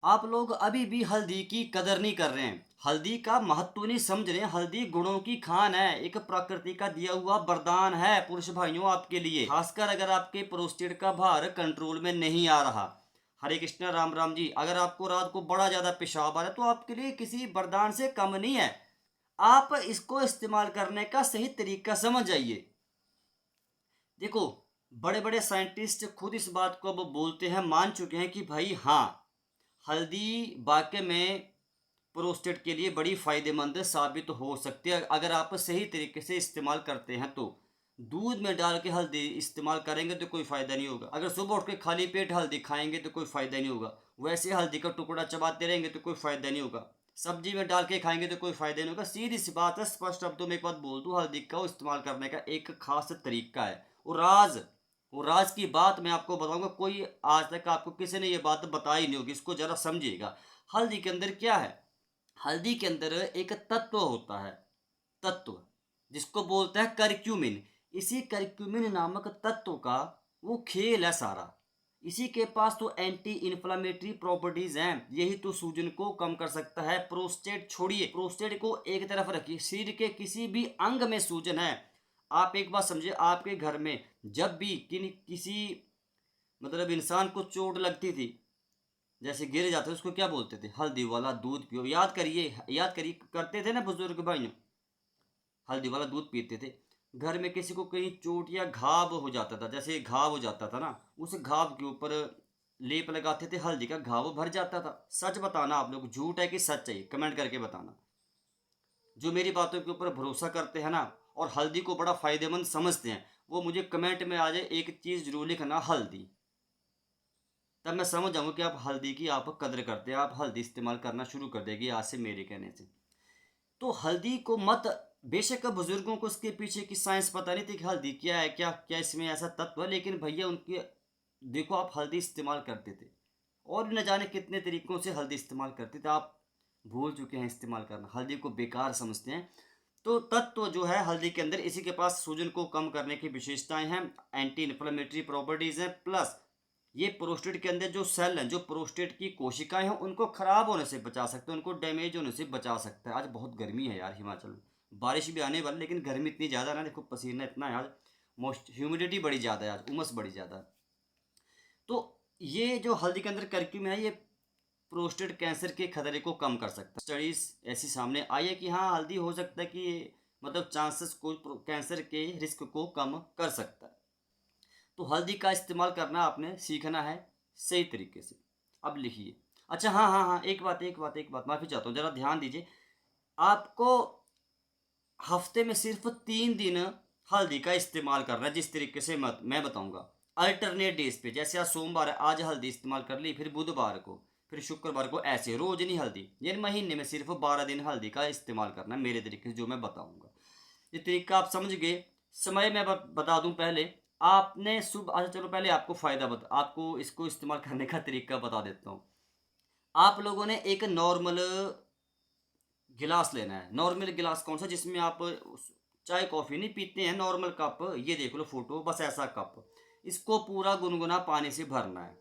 आप लोग अभी भी हल्दी की कदर नहीं कर रहे हैं। हल्दी का महत्व नहीं समझ रहे हैं। हल्दी गुणों की खान है, एक प्रकृति का दिया हुआ वरदान है पुरुष भाइयों आपके लिए। खासकर अगर आपके प्रोस्टेट का भार कंट्रोल में नहीं आ रहा। हरे कृष्णा राम राम जी। अगर आपको रात को बड़ा ज्यादा पेशाब आ रहा है तो आपके लिए किसी वरदान से कम नहीं है। आप इसको इस्तेमाल करने का सही तरीका समझ जाइए। देखो, बड़े बड़े साइंटिस्ट खुद इस बात को अब बोलते हैं, मान चुके हैं कि भाई हाँ, हल्दी वाकई में प्रोस्टेट के लिए बड़ी फायदेमंद साबित हो सकती है अगर आप सही तरीके से इस्तेमाल करते हैं तो। दूध में डाल के हल्दी इस्तेमाल करेंगे तो कोई फ़ायदा नहीं होगा। अगर सुबह उठ के खाली पेट हल्दी खाएंगे तो कोई फ़ायदा नहीं होगा। वैसे हल्दी का टुकड़ा चबाते रहेंगे तो कोई फ़ायदा नहीं होगा। सब्जी में डाल के खाएंगे तो कोई फ़ायदा नहीं होगा। सीधी सी बात है, स्पष्ट शब्दों में एक बात बोल दूँ, हल्दी का इस्तेमाल करने का एक खास तरीका है। वो राज की बात मैं आपको बताऊंगा। कोई आज तक आपको किसी ने ये बात बताई नहीं होगी, इसको जरा समझिएगा। हल्दी के अंदर क्या है? हल्दी के अंदर एक तत्व होता है, तत्व जिसको बोलते हैं करक्यूमिन। इसी करक्यूमिन नामक तत्व का वो खेल है सारा। इसी के पास तो एंटी इन्फ्लामेटरी प्रॉपर्टीज हैं। यही तो सूजन को कम कर सकता है। प्रोस्टेट छोड़िए, प्रोस्टेट को एक तरफ रखिए, शरीर के किसी भी अंग में सूजन है, आप एक बात समझिए, आपके घर में जब भी किसी मतलब इंसान को चोट लगती थी, जैसे गिर जाते थे, उसको क्या बोलते थे? हल्दी वाला दूध पियो। याद करिए, याद करिए, करते थे ना बुजुर्ग भाइयों, हल्दी वाला दूध पीते थे। घर में किसी को कहीं चोट या घाव हो जाता था, जैसे घाव हो जाता था ना, उस घाव के ऊपर लेप लगाते थे, हल्दी का घाव भर जाता था। सच बताना आप लोग, झूठ है कि सच है, कमेंट करके बताना। जो मेरी बातों के ऊपर भरोसा करते हैं ना और हल्दी को बड़ा फायदेमंद समझते हैं, वो मुझे कमेंट में आ जाए एक चीज़ जरूर लिखना, हल्दी। तब मैं समझ जाऊंगा कि आप हल्दी की आप कदर करते हैं। आप हल्दी इस्तेमाल करना शुरू कर देगी आज से मेरे कहने से। तो हल्दी को मत, बेशक बुजुर्गों को इसके पीछे की साइंस पता नहीं थी कि हल्दी क्या है, क्या क्या इसमें ऐसा तत्व है, लेकिन भैया उनके देखो, आप हल्दी इस्तेमाल करते थे और न जाने कितने तरीकों से हल्दी इस्तेमाल करते थे। आप भूल चुके हैं इस्तेमाल करना, हल्दी को बेकार समझते हैं। तो तत्व जो है हल्दी के अंदर, इसी के पास सूजन को कम करने की विशेषताएं हैं, एंटी इन्फ्लेमेटरी प्रॉपर्टीज हैं, प्लस ये प्रोस्टेट के अंदर जो सेल हैं, जो प्रोस्टेट की कोशिकाएं हैं, उनको खराब होने से बचा सकते हैं, उनको डैमेज होने से बचा सकता है। आज बहुत गर्मी है यार हिमाचल में, बारिश भी आने वाली, लेकिन गर्मी इतनी ज़्यादा ना, देखो पसीना इतना है आज, मोस्ट ह्यूमिडिटी बड़ी ज़्यादा है आज, उमस बड़ी ज़्यादा है। तो ये जो हल्दी के अंदर करक्यूम है, ये प्रोस्टेट कैंसर के खतरे को कम कर सकता है। स्टडीज ऐसी सामने आई है कि हाँ, हल्दी हो सकता है कि ये मतलब चांसेस को, कैंसर के रिस्क को कम कर सकता है। तो हल्दी का इस्तेमाल करना आपने सीखना है सही तरीके से। अब लिखिए। अच्छा, हाँ हाँ हाँ, एक बात माफ़ी चाहता हूँ, ज़रा ध्यान दीजिए। आपको हफ्ते में सिर्फ 3 दिन हल्दी का इस्तेमाल करना है, जिस तरीके से मैं बताऊंगा। अल्टरनेट डेज पे, जैसे आज सोमवार है, आज हल्दी इस्तेमाल कर ली, फिर बुधवार को, फिर शुक्रवार को, ऐसे रोज नहीं हल्दी। यानी महीने में सिर्फ 12 दिन हल्दी का इस्तेमाल करना है मेरे तरीके से, जो मैं बताऊंगा। ये तरीका आप समझ गए। समय मैं बता दूं पहले। आपने सुबह, अच्छा चलो पहले आपको फ़ायदा बता, आपको इसको इस्तेमाल करने का तरीका बता देता हूँ। आप लोगों ने एक नॉर्मल गिलास लेना है। नॉर्मल गिलास कौन सा? जिसमें आप चाय कॉफ़ी नहीं पीते हैं, नॉर्मल कप, ये देख लो फोटो, बस ऐसा कप। इसको पूरा गुनगुना पानी से भरना है।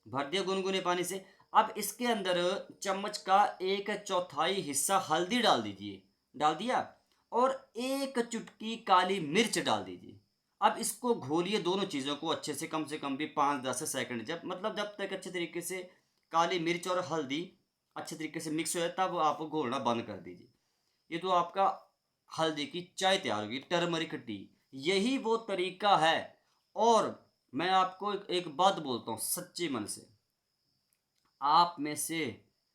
भर दिया गुनगुने पानी से। अब इसके अंदर चम्मच का 1/4 हिस्सा हल्दी डाल दीजिए। डाल दिया। और एक चुटकी काली मिर्च डाल दीजिए। अब इसको घोलिए, दोनों चीज़ों को अच्छे से कम भी 5-10 सेकंड, जब मतलब जब तक अच्छे तरीके से काली मिर्च और हल्दी अच्छे तरीके से मिक्स हो जाए, तब आप घोलना बंद कर दीजिए। ये तो आपका हल्दी की चाय तैयार होगी, टर्मरिक टी। यही वो तरीका है। और मैं आपको एक बात बोलता हूँ सच्चे मन से, आप में से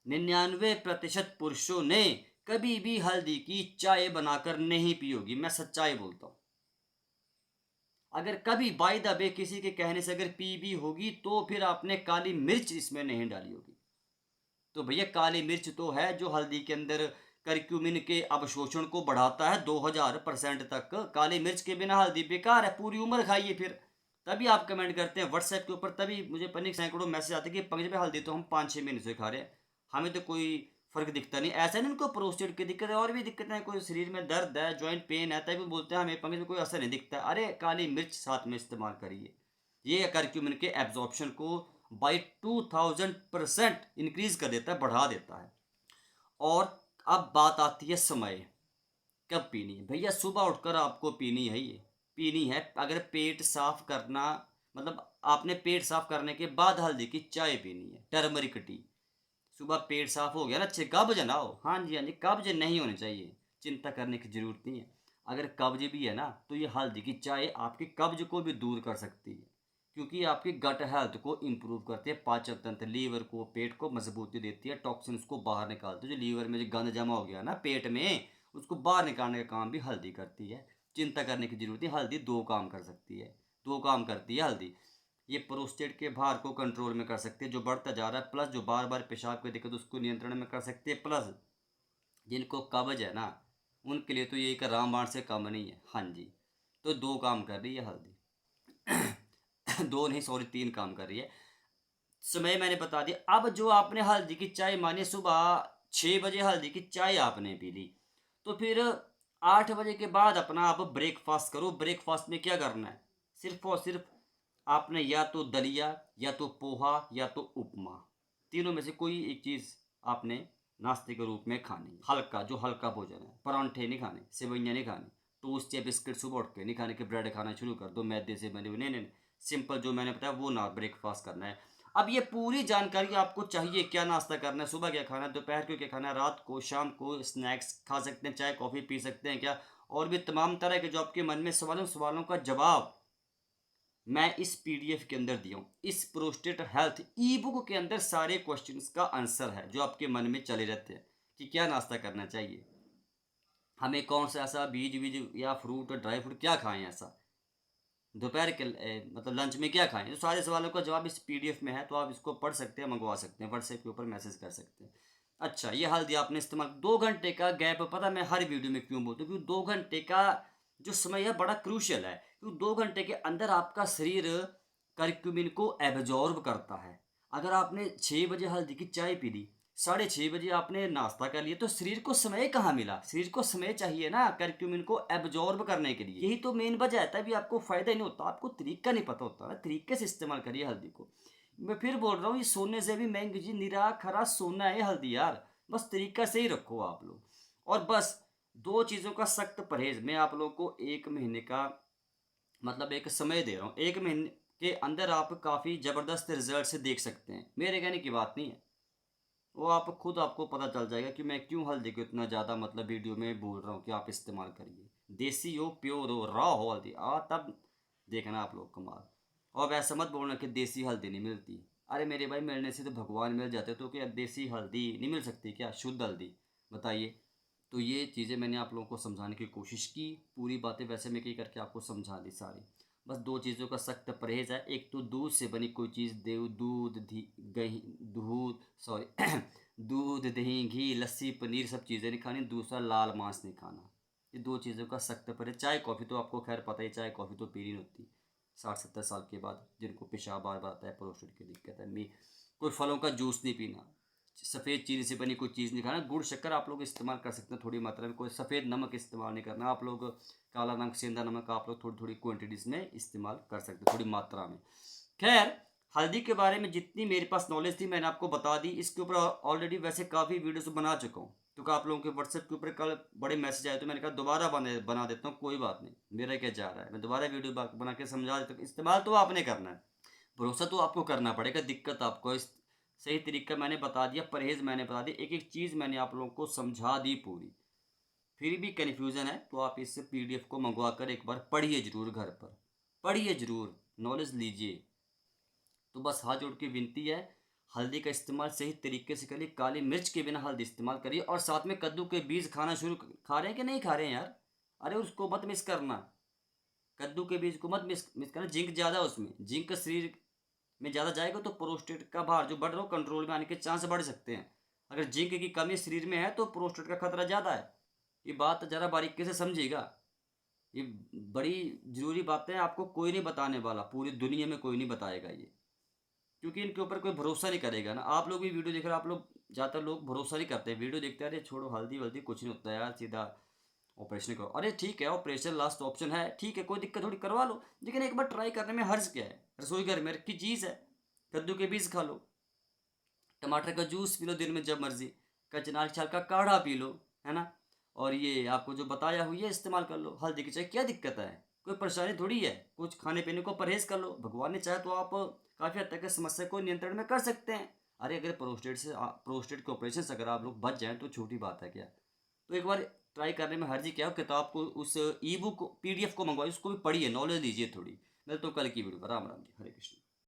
99% पुरुषों ने कभी भी हल्दी की चाय बनाकर नहीं पी होगी। मैं सच्चाई बोलता हूँ। अगर कभी बाय द वे किसी के कहने से अगर पी भी होगी, तो फिर आपने काली मिर्च इसमें नहीं डाली होगी। तो भैया, काली मिर्च तो है जो हल्दी के अंदर करक्यूमिन के अवशोषण को बढ़ाता है 2000% तक। काली मिर्च के बिना हल्दी बेकार है, पूरी उम्र खाइए फिर। तभी आप कमेंट करते हैं व्हाट्सएप के ऊपर, तभी मुझे पन्नी सैकड़ों मैसेज आते हैं कि पंकज भाई हल्दी तो हम 5-6 महीने से खा रहे हैं, हमें तो कोई फर्क दिखता नहीं। ऐसा नहीं, उनको प्रोस्टेट की दिक्कत है, और भी दिक्कतें हैं, कोई शरीर में दर्द है, जॉइंट पेन है, तभी बोलते हैं हमें पंकज में कोई असर नहीं दिखता। अरे काली मिर्च साथ में इस्तेमाल करिए, ये करक्यूमिन के एब्जॉर्प्शन को बाई 2000% इंक्रीज कर देता है, बढ़ा देता है। और अब बात आती है समय, कब पीनी है भैया? सुबह उठकर आपको पीनी है, ये पीनी है। अगर पेट साफ करना, मतलब आपने पेट साफ करने के बाद हल्दी की चाय पीनी है, टर्मरिक टी। सुबह पेट साफ हो गया ना, अच्छे कब्ज ना हो, हाँ जी हाँ जी, कब्ज नहीं होनी चाहिए, चिंता करने की जरूरत नहीं है। अगर कब्ज भी है ना, तो ये हल्दी की चाय आपके कब्ज को भी दूर कर सकती है, क्योंकि आपकी गट हेल्थ को इम्प्रूव करती है, पाचन तंत्र, लीवर को, पेट को मजबूती देती है, टॉक्सिन्स को बाहर निकालती है। जो लीवर में जो गंद जमा हो गया ना पेट में, उसको बाहर निकालने का काम भी हल्दी करती है। चिंता करने की जरूरत नहीं, हल्दी दो काम कर सकती है, दो काम करती है हल्दी। ये प्रोस्टेट के भार को कंट्रोल में कर सकती है जो बढ़ता जा रहा है, प्लस जो बार बार पेशाब की दिक्कत उसको नियंत्रण में कर सकती है, प्लस जिनको कब्ज है ना, उनके लिए तो ये एक रामबाण से कम नहीं है। हाँ जी, तो दो काम कर रही है हल्दी। दो नहीं, सॉरी, तीन काम कर रही है। समय मैंने बता दिया। अब जो आपने हल्दी की चाय मानी, सुबह 6 बजे हल्दी की चाय आपने पी ली, तो फिर 8 बजे के बाद अपना आप ब्रेकफास्ट करो। ब्रेकफास्ट में क्या करना है? सिर्फ और सिर्फ आपने या तो दलिया, या तो पोहा, या तो उपमा, तीनों में से कोई एक चीज़ आपने नाश्ते के रूप में खानी। हल्का, जो हल्का भोजन है, परांठे नहीं खाने, सेवइयाँ नहीं खानी, टोस्ट या बिस्किट सुबह उठ के नहीं खाने के, ब्रेड खाना शुरू कर दो मैदे से बने हुए, नहीं नहीं, सिंपल जो मैंने बताया वो ना ब्रेकफास्ट करना है। अब ये पूरी जानकारी आपको चाहिए, क्या नाश्ता करना है, सुबह क्या खाना है, दोपहर को क्या खाना है, रात को, शाम को स्नैक्स खा सकते हैं, चाय कॉफ़ी पी सकते हैं क्या, और भी तमाम तरह के जो आपके मन में सवालों का जवाब मैं इस पीडीएफ के अंदर दिया हूँ। इस प्रोस्टेट हेल्थ ई बुक के अंदर सारे क्वेश्चंस का आंसर है जो आपके मन में चले रहते हैं कि क्या नाश्ता करना चाहिए, हमें कौन सा ऐसा बीज बीज या फ्रूट, ड्राई फ्रूट क्या खाएं, ऐसा दोपहर के मतलब लंच में क्या खाएं, तो सारे सवालों का जवाब इस पीडीएफ में है, तो आप इसको पढ़ सकते हैं, मंगवा सकते हैं, व्हाट्सएप के ऊपर मैसेज कर सकते हैं। अच्छा, ये हल्दी आपने इस्तेमाल, 2 घंटे का गैप, पता मैं हर वीडियो में क्यों बोलता हूँ, क्योंकि 2 घंटे का जो समय है बड़ा क्रूशियल है, क्योंकि 2 घंटे के अंदर आपका शरीर करक्यूमिन को एब्जॉर्ब करता है। अगर आपने 6 बजे हल्दी की चाय पी ली, 6:30 बजे आपने नाश्ता कर लिया, तो शरीर को समय कहाँ मिला? शरीर को समय चाहिए ना करक्यूमिन को एब्जॉर्ब करने के लिए, यही तो मेन वजह है। तभी आपको फायदा ही नहीं होता, आपको तरीका नहीं पता होता ना, तरीके से इस्तेमाल करिए हल्दी को। मैं फिर बोल रहा हूँ, ये सोने से भी महंगी जी, निरा खरा सोना है हल्दी यार, बस तरीका से ही रखो आप लोग। और बस दो चीज़ों का सख्त परहेज, मैं आप लोग को 1 महीने का मतलब एक समय दे रहा हूँ, 1 महीने के अंदर आप काफ़ी ज़बरदस्त रिजल्ट से देख सकते हैं, मेरे कहने की बात नहीं है, वो आप खुद आपको पता चल जाएगा कि मैं क्यों हल्दी को इतना ज़्यादा मतलब वीडियो में बोल रहा हूँ कि आप इस्तेमाल करिए। देसी हो, प्योर हो, रॉ हो हल्दी, तब देखना आप लोग कमाल। और वैसा मत बोलना कि देसी हल्दी नहीं मिलती, अरे मेरे भाई मिलने से तो भगवान मिल जाते, तो क्या देसी हल्दी नहीं मिल सकती क्या, शुद्ध हल्दी? बताइए। तो ये चीज़ें मैंने आप लोगों को समझाने की कोशिश की, पूरी बातें वैसे मैं कही करके आपको समझा दी सारी। बस दो चीज़ों का सख्त परहेज है, एक तो दूध से बनी कोई चीज़, दूध, दूध, सॉरी, दूध, दही, घी, लस्सी, पनीर, सब चीज़ें नहीं खानी। दूसरा, लाल मांस नहीं खाना। ये दो चीज़ों का सख्त परहेज। चाय कॉफ़ी तो आपको खैर पता ही, चाय कॉफ़ी तो पीनी नहीं होती 60-70 साल के बाद, जिनको पेशाब बार बार आता है, प्रोस्टेट की दिक्कत है। कोई फलों का जूस नहीं पीना, सफ़ेद चीनी से बनी कोई चीज़ नहीं खाना। गुड़ शक्कर आप लोग इस्तेमाल कर सकते हैं थोड़ी मात्रा में, कोई सफ़ेद नमक इस्तेमाल नहीं करना आप लोग, काला नमक, सेंधा नमक आप लोग थोड़ी थोड़ी क्वान्टिटीज़ में इस्तेमाल कर सकते हैं, थोड़ी मात्रा में। खैर, हल्दी के बारे में जितनी मेरे पास नॉलेज थी मैंने आपको बता दी। इसके ऊपर ऑलरेडी वैसे काफ़ी वीडियोस बना चुका हूँ, तो आप लोगों के व्हाट्सएप के ऊपर कल बड़े मैसेज आए, तो मैंने कहा दोबारा बना देता हूँ, कोई बात नहीं, मेरा क्या जा रहा है, मैं दोबारा वीडियो बना के समझा देता हूँ। इस्तेमाल तो आपने करना है, भरोसा तो आपको करना पड़ेगा, दिक्कत आपको इस सही तरीका मैंने बता दिया, परहेज मैंने बता दिया, एक एक चीज़ मैंने आप लोगों को समझा दी पूरी। फिर भी कन्फ्यूज़न है तो आप इस पीडीएफ को मंगवा कर एक बार पढ़िए ज़रूर, घर पर पढ़िए ज़रूर, नॉलेज लीजिए। तो बस हाथ जोड़ के विनती है, हल्दी का इस्तेमाल सही तरीके से करिए, काली मिर्च के बिना हल्दी इस्तेमाल करिए, और साथ में कद्दू के बीज खाना शुरू, खा रहे हैं कि नहीं खा रहे हैं यार? अरे उसको मत मिस करना, कद्दू के बीज को मत मिस करना, जिंक ज़्यादा है उसमें, जिंक शरीर में ज़्यादा जाएगा तो प्रोस्टेट का भार जो बढ़ रहा हो कंट्रोल में आने के चांस बढ़ सकते हैं। अगर जिंक की कमी शरीर में है तो प्रोस्टेट का खतरा ज़्यादा है। ये बात ज़रा बारीकी से समझिएगा, ये बड़ी ज़रूरी बातें आपको कोई नहीं बताने वाला, पूरी दुनिया में कोई नहीं बताएगा ये, क्योंकि इनके ऊपर कोई भरोसा नहीं करेगा ना। आप लोग भी वीडियो देख रहे हो, आप लोग ज़्यादातर लोग भरोसा नहीं करते, वीडियो देखते हैं, अरे छोड़ो हल्दी वल्दी कुछ नहीं होता यार, सीधा ऑपरेशन करो। अरे ठीक है, ऑपरेशन लास्ट ऑप्शन है, ठीक है, कोई दिक्कत थोड़ी, करवा लो, लेकिन एक बार ट्राई करने में हर्ज क्या है? रसोई घर में रखी चीज़ है, कद्दू के बीज खा लो, टमाटर का जूस पी लो दिन में जब मर्जी, कचनार छाल का काढ़ा पी लो, है ना। और ये आपको जो बताया हुई है इस्तेमाल कर लो। हल्दी की चाय क्या दिक्कत है, कोई परेशानी थोड़ी है। कुछ खाने पीने को परहेज कर लो, भगवान ने चाहे तो आप काफ़ी हद तक इस समस्या को नियंत्रण में कर सकते हैं। अरे अगर प्रोस्टेट के ऑपरेशन से अगर आप लोग बच जाएं तो छोटी बात है क्या। तो एक बार ट्राई करने में हर्जी क्या हो, किताब को उस ई बुक PDF को मंगवाइए, उसको भी पढ़िए, नॉलेज लीजिए थोड़ी। मैं तो कल की वीडियो, राम राम जी, हरे कृष्ण।